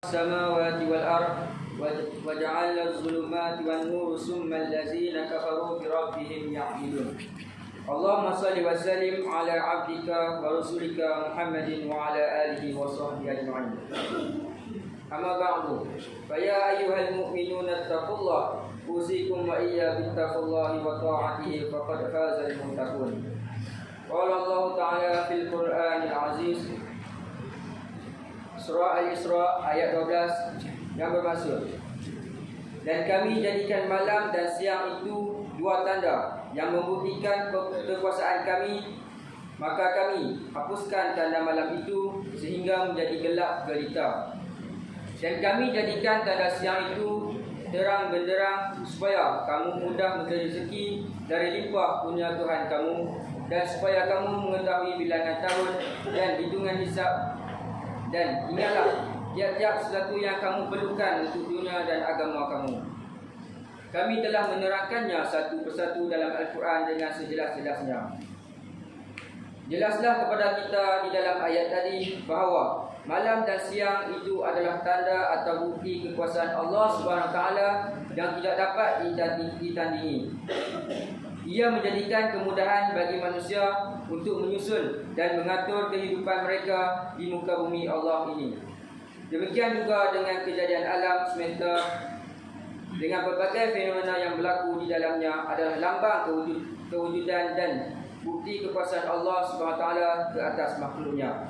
السماوات والأرض وجعلنا الظلمات والنور ثم الذين كفروا بربهم يعدلون اللهم صل وسلم على عبدك ورسولك محمد وعلى آله وصحبه أجمعين أما بعد فيا أيها المؤمنون اتقوا الله أوصيكم وإياي بتقوى الله وطاعته فقد فاز المتقون قال الله تعالى في القرآن العزيز Surah Al-Isra ayat 12 yang bermaksud, dan kami jadikan malam dan siang itu dua tanda yang membuktikan kekuasaan kami, maka kami hapuskan tanda malam itu sehingga menjadi gelap gelita. Dan kami jadikan tanda siang itu terang benderang supaya kamu mudah mencari rezeki dari limpah punya Tuhan kamu, dan supaya kamu mengetahui bilangan tahun dan hitungan hisab. Dan ingatlah tiap-tiap sesuatu yang kamu perlukan untuk dunia dan agama kamu. Kami telah menerangkannya satu persatu dalam Al-Quran dengan sejelas-jelasnya. Jelaslah kepada kita di dalam ayat tadi bahawa malam dan siang itu adalah tanda atau bukti kekuasaan Allah SWT yang tidak dapat ditandingi. Ia menjadikan kemudahan bagi manusia untuk menyusun dan mengatur kehidupan mereka di muka bumi Allah ini. Demikian juga dengan kejadian alam semesta dengan berbagai fenomena yang berlaku di dalamnya adalah lambang kewujudan dan bukti kekuasaan Allah SWT ke atas makhluknya.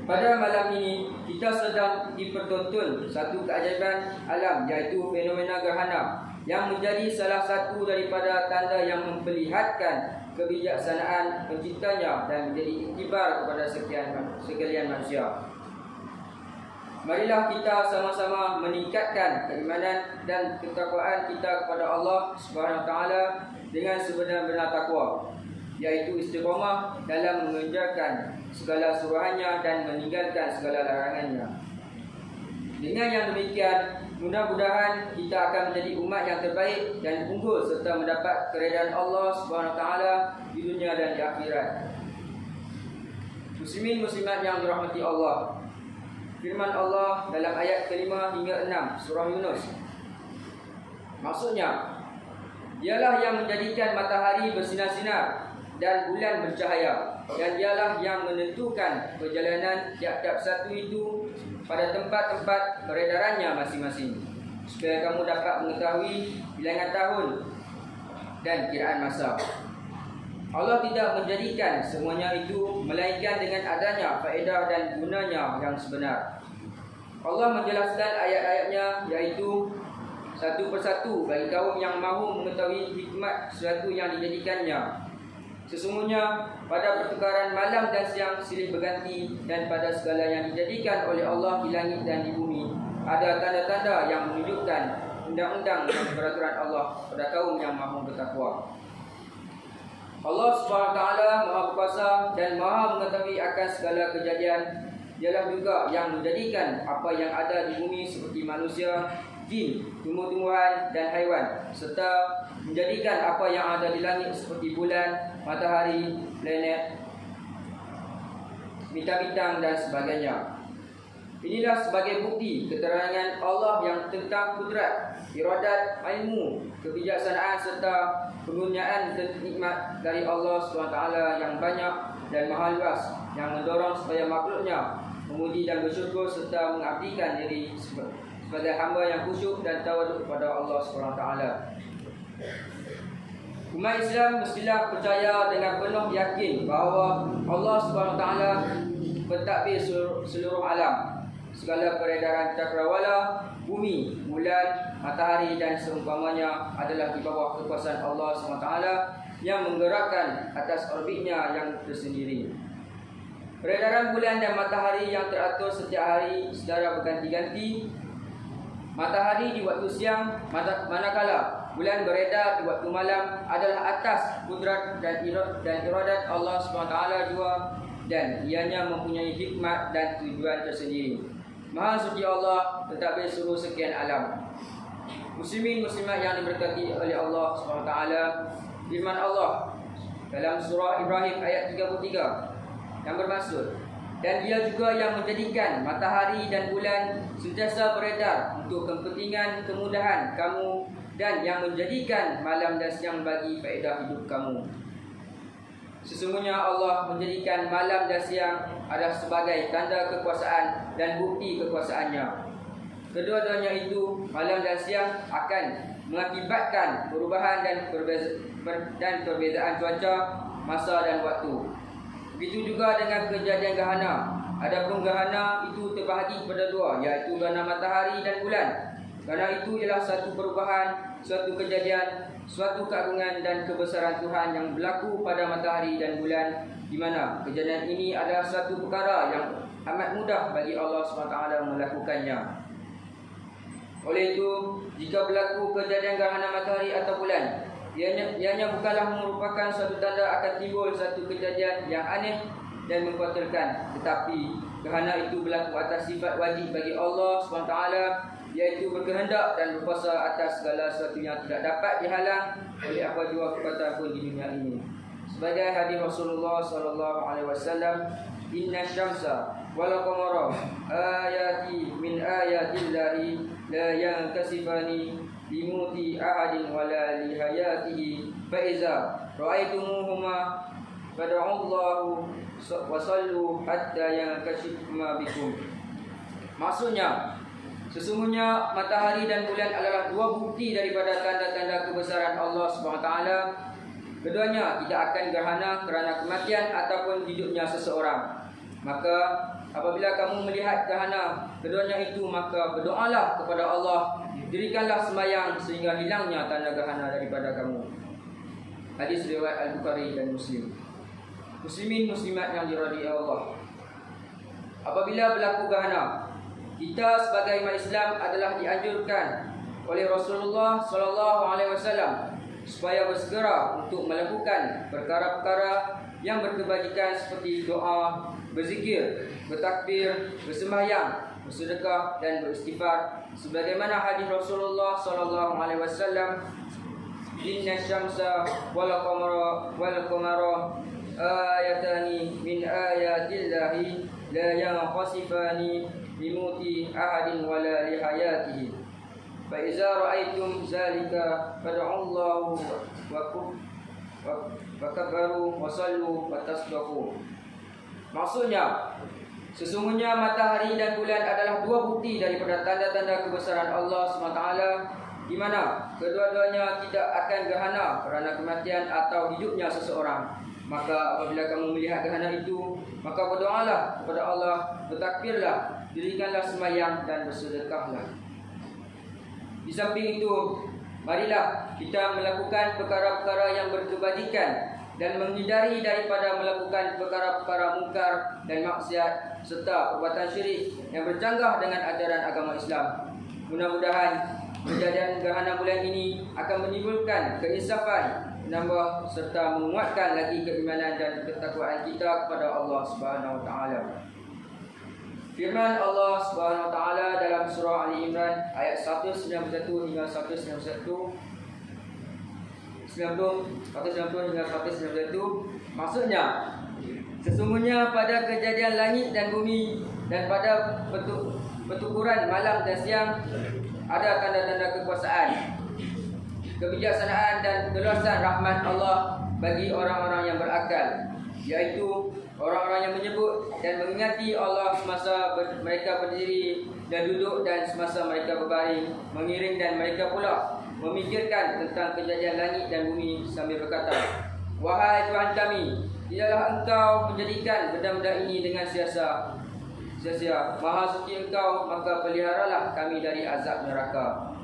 Pada malam ini kita sedang dipertonton satu keajaiban alam, iaitu fenomena gerhana, yang menjadi salah satu daripada tanda yang memperlihatkan kebijaksanaan penciptanya dan menjadi iktibar kepada sekalian manusia. Marilah kita sama-sama meningkatkan keimanan dan ketakwaan kita kepada Allah SWT dengan sebenar-benar takwa, yaitu istiqamah dalam mengerjakan segala suruhannya dan meninggalkan segala larangannya. Dengan yang demikian, mudah-mudahan kita akan menjadi umat yang terbaik dan unggul serta mendapat keredaan Allah SWT di dunia dan di akhirat. Muslimin muslimat yang dirahmati Allah, firman Allah dalam ayat kelima hingga 6 surah Yunus. Maksudnya, dialah yang menjadikan matahari bersinar-sinar dan bulan bercahaya, dan dialah yang menentukan perjalanan tiap-tiap satu itu pada tempat-tempat peredarannya masing-masing, supaya kamu dapat mengetahui bilangan tahun dan kiraan masa. Allah tidak menjadikan semuanya itu melainkan dengan adanya faedah dan gunanya yang sebenar. Allah menjelaskan ayat-ayatnya, iaitu satu persatu bagi kaum yang mahu mengetahui hikmat sesuatu yang dijadikannya. Sesungguhnya pada pertukaran malam dan siang silih berganti, dan pada segala yang dijadikan oleh Allah di langit dan di bumi ada tanda-tanda yang menunjukkan undang-undang dan peraturan Allah pada kaum yang mahu bertakwa. Allah SWT Maha Kuasa dan Maha mengetahui akan segala kejadian. Dialah juga yang menjadikan apa yang ada di bumi seperti manusia, jin, tumbuh-tumbuhan dan haiwan, serta menjadikan apa yang ada di langit seperti bulan, matahari, planet, bintang-bintang dan sebagainya. Inilah sebagai bukti keterangan Allah yang tentang kudrat, iradat, ilmu, kebijaksanaan serta penggunaan nikmat dari Allah SWT yang banyak dan maha luas, yang mendorong supaya makhluknya memuji dan bersyukur serta mengabdikan diri sebagai hamba yang khusyuk dan tawaduk kepada Allah SWT. Umat Islam mestilah percaya dengan penuh yakin bahawa Allah SWT pentadbir seluruh alam, segala peredaran cakrawala, bumi, bulan, matahari dan seumpamanya adalah di bawah kekuasaan Allah SWT yang menggerakkan atas orbitnya yang tersendiri. Peredaran bulan dan matahari yang teratur setiap hari secara berganti-ganti. Matahari di waktu siang, manakala bulan beredar di waktu malam adalah atas kudrat dan iradat Allah SWT jua, dan ianya mempunyai hikmat dan tujuan tersendiri. Maha suci Allah mentadbir seluruh sekian alam. Muslimin muslimat yang diberkati oleh Allah SWT, firman Allah dalam surah Ibrahim ayat 33 yang bermaksud, Dan Dia juga yang menjadikan matahari dan bulan sentiasa beredar untuk kepentingan kemudahan kamu, dan yang menjadikan malam dan siang bagi faedah hidup kamu. Sesungguhnya Allah menjadikan malam dan siang adalah sebagai tanda kekuasaan dan bukti kekuasaannya. Kedua-duanya itu, malam dan siang, akan mengakibatkan perubahan dan perbezaan cuaca, masa dan waktu. Begitu juga dengan kejadian gerhana. Adapun gerhana itu terbahagi kepada dua, iaitu gerhana matahari dan bulan. Gerhana itu ialah satu perubahan, suatu kejadian, suatu keagungan dan kebesaran Tuhan yang berlaku pada matahari dan bulan, di mana kejadian ini adalah satu perkara yang amat mudah bagi Allah SWT melakukannya. Oleh itu, jika berlaku kejadian gerhana matahari atau bulan, ianya bukanlah merupakan suatu tanda akan timbul satu kejadian yang aneh dan mengkhawatirkan, tetapi gerhana itu berlaku atas sifat wajib bagi Allah SWT, iaitu berkehendak dan berkuasa atas segala sesuatu yang tidak dapat dihalang oleh apa jua kekuatan pun di dunia ini. Sebagai hadis Rasulullah SAW, inna syamsa wal qamara ayati min ayatillahi la yankasifani limuti ahadin wala lihayatihi fa iza ra'aitumuhuma fad'allahu wa sallu hatta yankashifma bikum. Maksudnya, sesungguhnya matahari dan bulan adalah dua bukti daripada tanda-tanda kebesaran Allah SWT. Keduanya tidak akan gerhana kerana kematian ataupun hidupnya seseorang. Maka apabila kamu melihat gerhana keduanya itu, maka berdoalah kepada Allah, dirikanlah sembahyang sehingga hilangnya tanda gerhana daripada kamu. Hadis riwayat Al-Bukhari dan Muslim. Muslimin muslimat yang dirahmati Allah, apabila berlaku gerhana, kita sebagai umat Islam adalah dianjurkan oleh Rasulullah SAW supaya bersegera untuk melakukan perkara-perkara yang berkebajikan seperti doa, berzikir, bertakbir, bersembahyang, bersedekah dan beristighfar. Sebagaimana hadis Rasulullah SAW, inna syamsa wal qamara ayatani min ayatillahi la yanqasifani limuti ahadin wala lihayatihi fa iza ra'aitum zalika fad'allahu wa kabbaru wa sallu wa tasbihu. Maksudnya, sesungguhnya matahari dan bulan adalah dua bukti daripada tanda-tanda kebesaran Allah SWT, di mana kedua-duanya tidak akan gerhana kerana kematian atau hidupnya seseorang. Maka apabila kamu melihat gerhana itu, maka berdoalah kepada Allah, bertakbirlah, dirikanlah sembahyang dan bersedekahlah. Di samping itu, marilah kita melakukan perkara-perkara yang berkebajikan dan menghindari daripada melakukan perkara-perkara mungkar dan maksiat serta perbuatan syirik yang bercanggah dengan ajaran agama Islam. Mudah-mudahan kejadian gerhana bulan ini akan menimbulkan keinsafan, menambah serta menguatkan lagi keimanan dan ketakwaan kita kepada Allah Subhanahu Wa Taala. Firman Allah Subhanahu Wa Taala dalam surah Ali Imran ayat 191 hingga 191, 190 hingga 191. Maksudnya, sesungguhnya pada kejadian langit dan bumi dan pada pertukuran malam dan siang ada tanda-tanda kekuasaan, kebijaksanaan dan keluasan rahmat Allah bagi orang-orang yang berakal, iaitu orang-orang yang menyebut dan mengingati Allah semasa mereka berdiri dan duduk dan semasa mereka berbaring, mengiring, dan mereka pula memikirkan tentang kejadian langit dan bumi sambil berkata, wahai Tuhan kami, tidaklah Engkau menjadikan benda-benda ini dengan sia-sia. Maha suci Engkau, maka peliharalah kami dari azab neraka.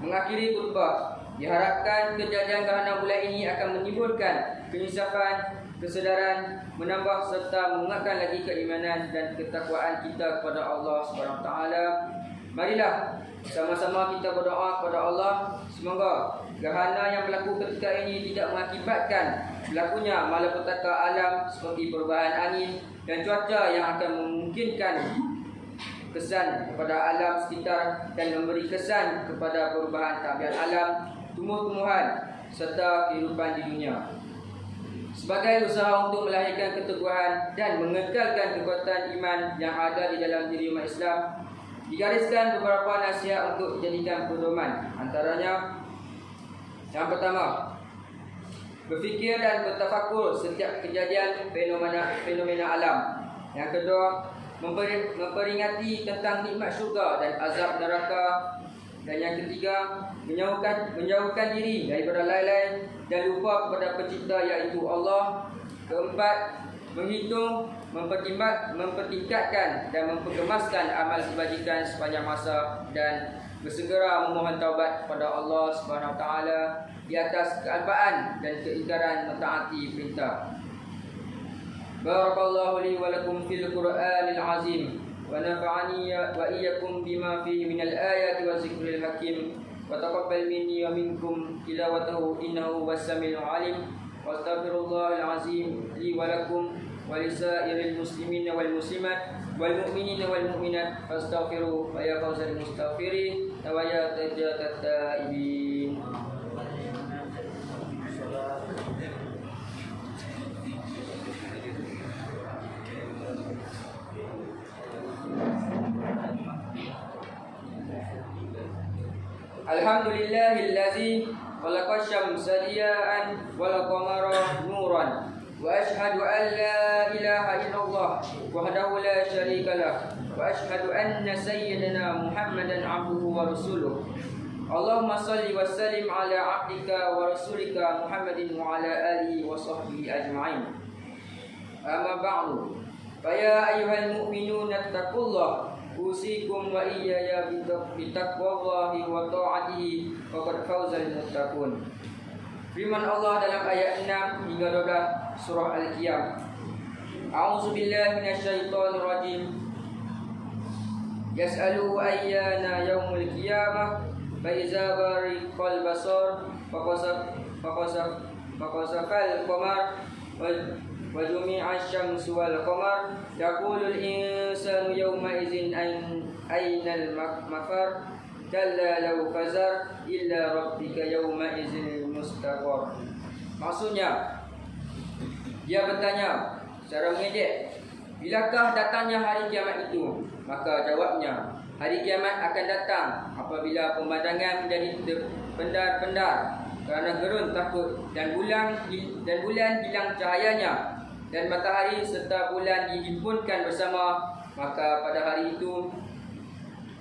Mengakhiri khutbah, diharapkan kejadian gerhana bulan ini akan menimbulkan keinsafan, kesedaran, menambah serta menguatkan lagi keimanan dan ketakwaan kita kepada Allah Subhanahu Wa Taala. Marilah sama-sama kita berdoa kepada Allah, semoga gerhana yang berlaku ketika ini tidak mengakibatkan berlakunya malapetaka alam seperti perubahan angin dan cuaca yang akan memungkinkan kesan kepada alam sekitar dan memberi kesan kepada perubahan tabiat alam, tumbuh-tumbuhan serta kehidupan di dunia. sebagai usaha untuk melahirkan keteguhan dan mengekalkan kekuatan iman yang ada di dalam diri umat Islam, digariskan beberapa nasihat untuk dijadikan pedoman. Antaranya, yang pertama, berfikir dan bertafakur setiap kejadian fenomena alam. Yang kedua, memperingati tentang nikmat syurga dan azab neraka. Dan yang ketiga, menjauhkan diri daripada lalai dan lupa kepada pencipta iaitu Allah. Keempat, menghitung, mempertingkatkan dan mempergemaskan amal kebajikan sepanjang masa dan bersegera memohon taubat kepada Allah Subhanahu Wa Taala di atas kealpaan dan keingkaran mentaati perintah. Barakallahu li wa lakum fil Qur'anil azim wa nafa'ani wa iyyakum bima fihi minal ayati wa zikril hakim wa taqabbal minni wa minkum tilawatahu innahu was-sami'ul 'alim. Wa astaghfirullahal azim li wa lakum wa lisairil muslimin wal muslimat wal mu'minin wal mu'minat fastaghfiru fa ya fawzal mustaghfirin wa ya tajatat taibin. Alhamdulillahillazi khalaqa asy-syamsa diya'an wal qamara nuran wa asyhadu an la ilaha illallah wahdahu la syarika lah wa asyhadu anna sayyidina Muhammadan 'abduhu wa rasuluh. Allahumma shalli wa sallim ala 'abdika wa rasulika Muhammadin wa ala alihi wa sahbihi ajma'in. Amma ba'du. Fa ya ayyuhal mu'minuna taqullaha usikum wa iyaya bitaqwallahi wa ta'atihi faqad fawzal muttaqun. Firman Allah dalam ayat 6 hingga 12 surah Al-Qiyamah. A'udzu billahi minasyaitonir rajim. Yas'alu ayyana yaumul qiyamah fa iza bariqal basar faqasafal qamar wa jumi'a asy-syamsu wal qamar yaqulul insanu yawma idzin aynal mafar kalla law fazar illa rabbika yawma idzin mustaqar. Maksudnya, dia bertanya secara mengejek, bilakah datangnya hari kiamat itu? Maka jawabnya, hari kiamat akan datang apabila pemandangan menjadi pendar-pendar kerana gerun takut dan bulan hilang cahayanya dan matahari serta bulan dihimpunkan bersama. Maka pada hari itu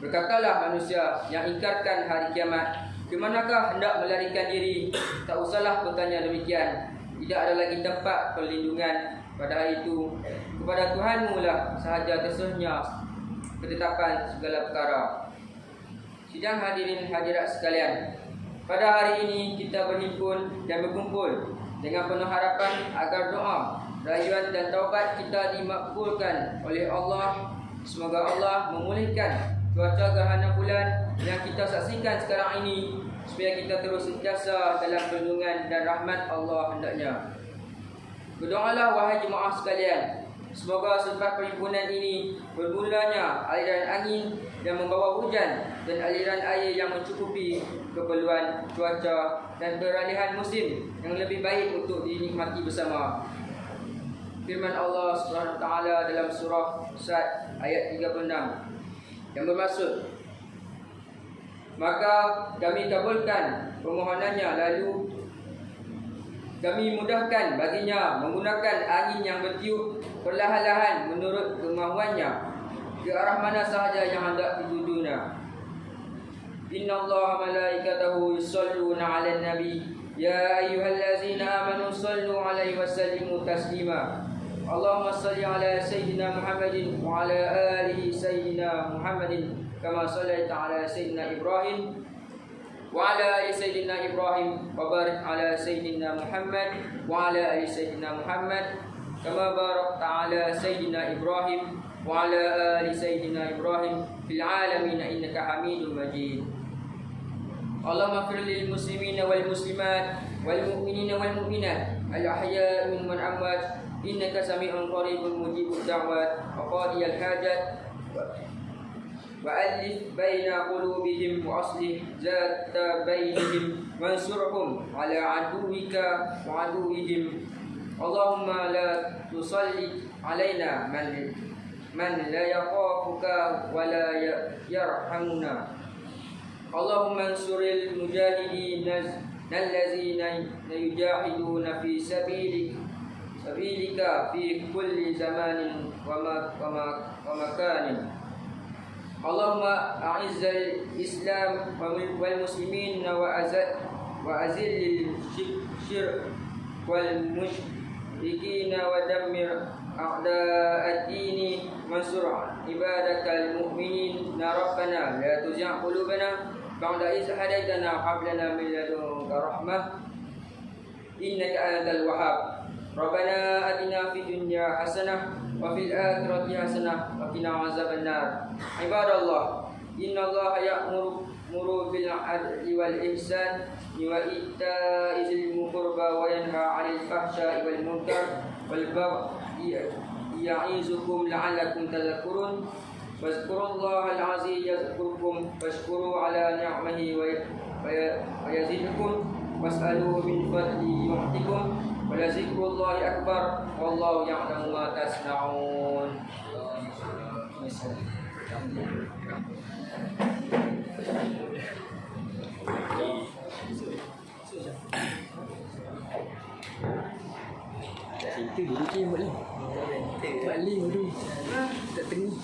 berkatalah manusia yang ingkarkan hari kiamat, ke manakah hendak melarikan diri? Tak usahlah bertanya demikian. Tidak ada lagi tempat perlindungan pada hari itu. Kepada Tuhanmu lah sahaja terserahnya ketetapan segala perkara. Sidang hadirin hadirat sekalian, pada hari ini kita berhimpun dan berkumpul dengan penuh harapan agar doa, rayuan dan taubat kita dimakbulkan oleh Allah. Semoga Allah memulihkan cuaca gerhana bulan yang kita saksikan sekarang ini, supaya kita terus sentiasa dalam perlindungan dan rahmat Allah hendaknya. Berdoalah wahai jemaah sekalian, semoga selepas perhimpunan ini bermulanya aliran angin yang membawa hujan dan aliran air yang mencukupi keperluan cuaca dan peralihan musim yang lebih baik untuk dinikmati bersama. Firman Allah Subhanahu Wa Taala dalam surah Sad ayat 36 yang bermaksud, maka kami kabulkan permohonannya, lalu kami mudahkan baginya menggunakan angin yang bertiup perlahan-lahan menurut kemahuannya ke arah mana sahaja yang hendak ditujunya. Innallaha malaikatahu yusholluna 'alan nabi ya ayyuhallazina amanu shallu 'alaihi wa sallimu taslima. Allahumma shalli 'ala sayyidina Muhammadin wa 'ala alihi sayyidina Muhammadin kama shallaita 'ala sayyidina Ibrahim wa 'ala ali sayyidina Ibrahim wa barik 'ala sayyidina Muhammad wa 'ala ali sayyidina Muhammad kama barakta 'ala sayyidina Ibrahim wa 'ala ali sayyidina Ibrahim fil 'alamin innaka Hamidum Majid. Allahumma ighfir lil muslimina wal muslimat wal mu'minina wal mu'minat al ahya'i minhum wal amwat innaka sami'un qaribun mujibud da'wat wa qadiyal hajat wa alif baina qulubihim wa aslih zata bainihim wansurhum ala aduwika wa aduwihim Allahumma la tusallit alaina man la yakhafuka wa la yarhamuna. Allahumma ansuril mujahidin allazina yujahiduna fi sabilika fi kulli zamanin wa makanin. Allahumma a'izzal Islam wal muslimin wa azillil syirk wal musyrikin wa dammir a'da'ad-din mansur ibadakal mu'minin. Rabbana la tuzigh qulubana ba'da idh hadaytana wa hab lana min ladunka rahmah innaka antal wahhab. Rabbana atina fid dunya hasanah wa fil akhirati hasanah wa qina azabannar. Ibadallah, innallaha ya'muru bil 'adli wal ihsan wa ita'i dzil qurba wa yanha 'anil fahsya'i wal munkar wal baghi ya'izukum la'allakum tadhakkurun. Wazkurullaha al-'azim yadhkurkum washkuru 'ala ni'amihi wa yazidkum was'aluhu min fadlihi yu'tikum wa la zikrullahi akbar wallahu ya'lamu ma tasna'un. Itu duduk je boleh. Balik dulu. Tak tengok.